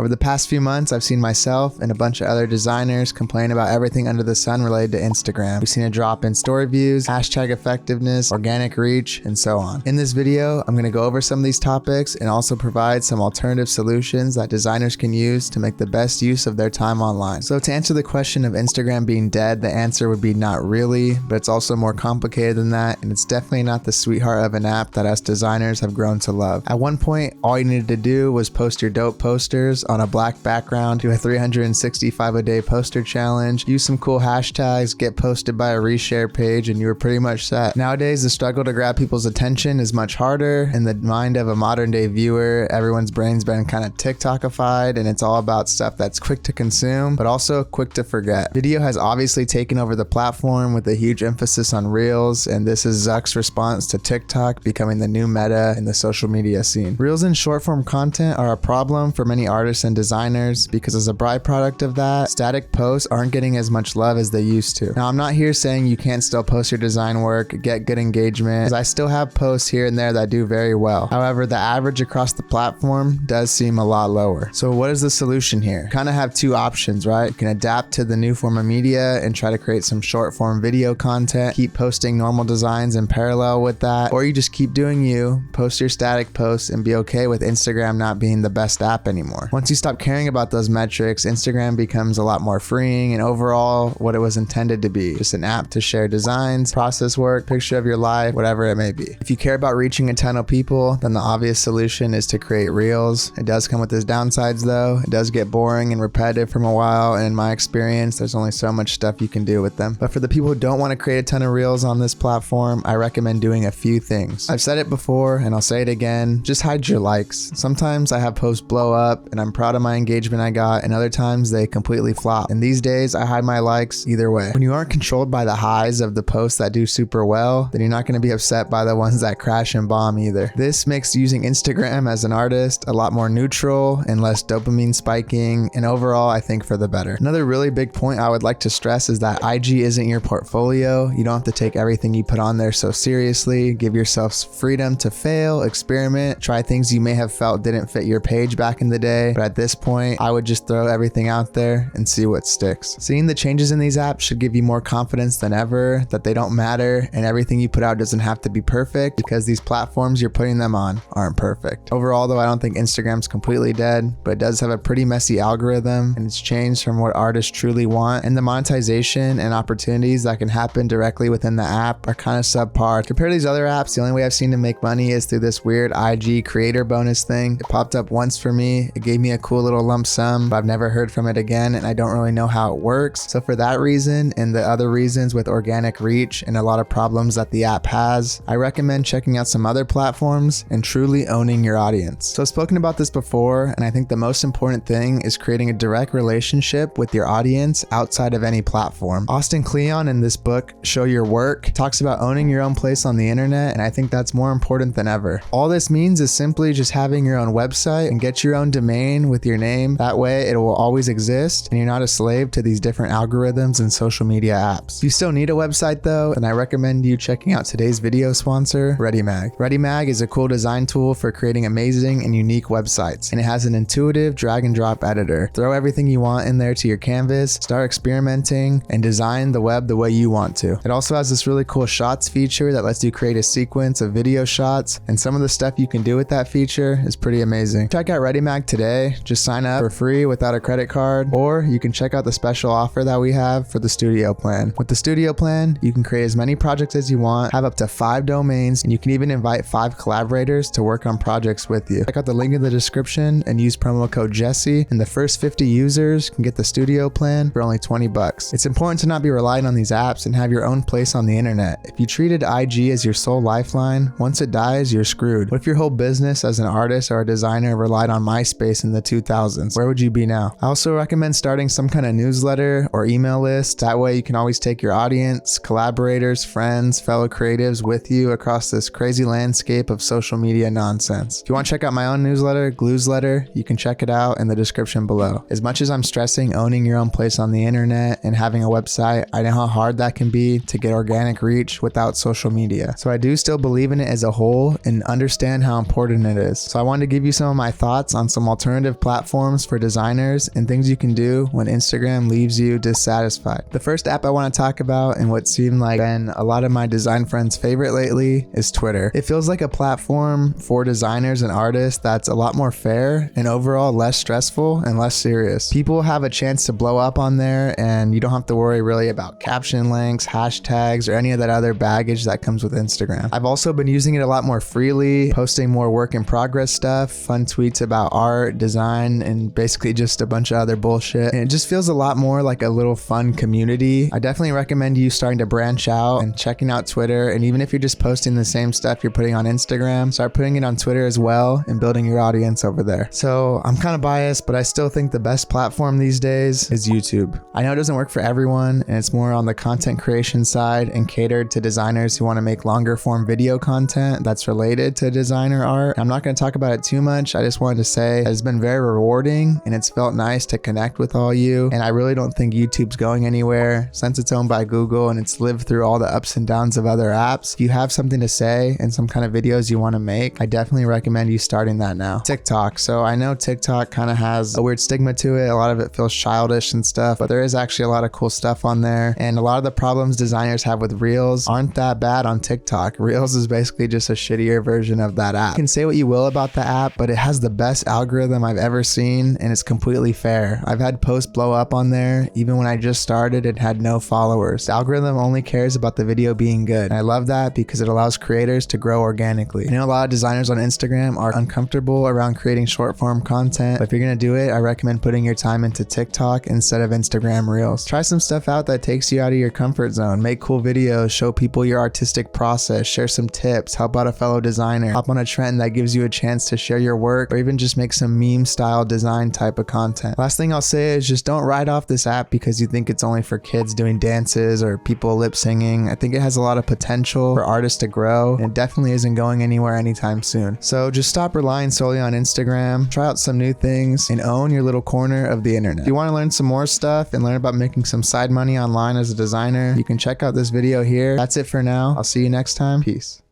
Over the past few months, I've seen myself and a bunch of other designers complain about everything under the sun related to Instagram. We've seen a drop in story views, hashtag effectiveness, organic reach, and so on. In this video, I'm going to go over some of these topics and also provide some alternative solutions that designers can use to make the best use of their time online. So to answer the question of Instagram being dead, the answer would be not really, but it's also more complicated than that, and it's definitely not the sweetheart of an app that us designers have grown to love. At one point, all you needed to do was post your dope posters on a black background, do a 365 a day poster challenge, use some cool hashtags, get posted by a reshare page, and you were pretty much set. Nowadays, the struggle to grab people's attention is much harder. In the mind of a modern day viewer, everyone's brain's been kind of TikTokified, and it's all about stuff that's quick to consume, but also quick to forget. Video has obviously taken over the platform with a huge emphasis on Reels, and this is Zuck's response to TikTok becoming the new meta in the social media scene. Reels and short form content are a problem for many artists and designers because as a byproduct of that, static posts aren't getting as much love as they used to. Now, I'm not here saying you can't still post your design work, get good engagement, because I still have posts here and there that do very well. However, the average across the platform does seem a lot lower. So what is the solution here? You kind of have two options, right? You can adapt to the new form of media and try to create some short form video content, keep posting normal designs in parallel with that, or you just keep doing you, post your static posts, and be okay with Instagram not being the best app anymore. Once you stop caring about those metrics, Instagram becomes a lot more freeing and overall what it was intended to be, just an app to share designs, process work, picture of your life, whatever it may be. If you care about reaching a ton of people, then the obvious solution is to create Reels. It does come with its downsides though. It does get boring and repetitive from a while, and in my experience, there's only so much stuff you can do with them. But for the people who don't want to create a ton of Reels on this platform, I recommend doing a few things. I've said it before and I'll say it again, just hide your likes. Sometimes I have posts blow up and I'm proud of my engagement I got, and other times they completely flop. And these days I hide my likes either way. When you aren't controlled by the highs of the posts that do super well, then you're not going to be upset by the ones that crash and bomb either. This makes using Instagram as an artist a lot more neutral and less dopamine spiking, and overall I think for the better. Another really big point I would like to stress is that IG isn't your portfolio. You don't have to take everything you put on there so seriously. Give yourself freedom to fail, experiment, try things you may have felt didn't fit your page back in the day, but at this point I would just throw everything out there and see what sticks. Seeing the changes in these apps should give you more confidence than ever that they don't matter and everything you put out doesn't have to be perfect, because these platforms you're putting them on aren't perfect. Overall though, I don't think Instagram's completely dead, but it does have a pretty messy algorithm and it's changed from what artists truly want, and the monetization and opportunities that can happen directly within the app are kind of subpar. Compared to these other apps, the only way I've seen to make money is through this weird IG creator bonus thing. It popped up once for me, it gave me a cool little lump sum, but I've never heard from it again and I don't really know how it works. So for that reason and the other reasons with organic reach and a lot of problems that the app has, I recommend checking out some other platforms and truly owning your audience. So I've spoken about this before, and I think the most important thing is creating a direct relationship with your audience outside of any platform. Austin Kleon in this book, Show Your Work, talks about owning your own place on the internet, and I think that's more important than ever. All this means is simply just having your own website and get your own domain with your name. That way it will always exist and you're not a slave to these different algorithms and social media apps. If you still need a website though, then I recommend you checking out today's video sponsor, ReadyMag. ReadyMag is a cool design tool for creating amazing and unique websites, and it has an intuitive drag and drop editor. Throw everything you want in there to your canvas, start experimenting, and design the web the way you want to. It also has this really cool shots feature that lets you create a sequence of video shots, and some of the stuff you can do with that feature is pretty amazing. Check out ReadyMag today. Just sign up for free without a credit card, or you can check out the special offer that we have for the studio plan. With the studio plan, you can create as many projects as you want, have up to 5 domains, and you can even invite 5 collaborators to work on projects with you. Check out the link in the description and use promo code Jesse, and the first 50 users can get the studio plan for only $20. It's important to not be relying on these apps and have your own place on the internet. If you treated IG as your sole lifeline, once it dies, you're screwed. What if your whole business as an artist or a designer relied on MySpace in the 2000s? Where would you be now? I also recommend starting some kind of newsletter or email list. That way you can always take your audience, collaborators, friends, fellow creatives with you across this crazy landscape of social media nonsense. If you want to check out my own newsletter, Gluesletter, you can check it out in the description below. As much as I'm stressing owning your own place on the internet and having a website, I know how hard that can be to get organic reach without social media. So I do still believe in it as a whole and understand how important it is. So I wanted to give you some of my thoughts on some alternative of platforms for designers and things you can do when Instagram leaves you dissatisfied. The first app I want to talk about, and what seemed like been a lot of my design friends' favorite lately, is Twitter. It feels like a platform for designers and artists that's a lot more fair and overall less stressful and less serious. People have a chance to blow up on there, and you don't have to worry really about caption links, hashtags, or any of that other baggage that comes with Instagram. I've also been using it a lot more freely, posting more work in progress stuff, fun tweets about art, design, and basically just a bunch of other bullshit. And it just feels a lot more like a little fun community. I definitely recommend you starting to branch out and checking out Twitter. And even if you're just posting the same stuff you're putting on Instagram, start putting it on Twitter as well and building your audience over there. So I'm kind of biased, but I still think the best platform these days is YouTube. I know it doesn't work for everyone, and it's more on the content creation side and catered to designers who want to make longer form video content that's related to designer art. I'm not going to talk about it too much. I just wanted to say that it's been very rewarding and it's felt nice to connect with all you. And I really don't think YouTube's going anywhere since it's owned by Google and it's lived through all the ups and downs of other apps. If you have something to say and some kind of videos you want to make, I definitely recommend you starting that now. TikTok. So I know TikTok kind of has a weird stigma to it. A lot of it feels childish and stuff, but there is actually a lot of cool stuff on there. And a lot of the problems designers have with Reels aren't that bad on TikTok. Reels is basically just a shittier version of that app. You can say what you will about the app, but it has the best algorithm I've ever seen, and it's completely fair. I've had posts blow up on there even when I just started and had no followers. The algorithm only cares about the video being good. And I love that because it allows creators to grow organically. I know a lot of designers on Instagram are uncomfortable around creating short form content, but if you're gonna do it, I recommend putting your time into TikTok instead of Instagram Reels. Try some stuff out that takes you out of your comfort zone. Make cool videos, show people your artistic process, share some tips, help out a fellow designer, hop on a trend that gives you a chance to share your work, or even just make some meme style design type of content. Last thing I'll say is just don't write off this app because you think it's only for kids doing dances or people lip singing. I think it has a lot of potential for artists to grow, and it definitely isn't going anywhere anytime soon. So just stop relying solely on Instagram, try out some new things, and own your little corner of the internet. If you want to learn some more stuff and learn about making some side money online as a designer, you can check out this video here. That's it for now. I'll see you next time. Peace.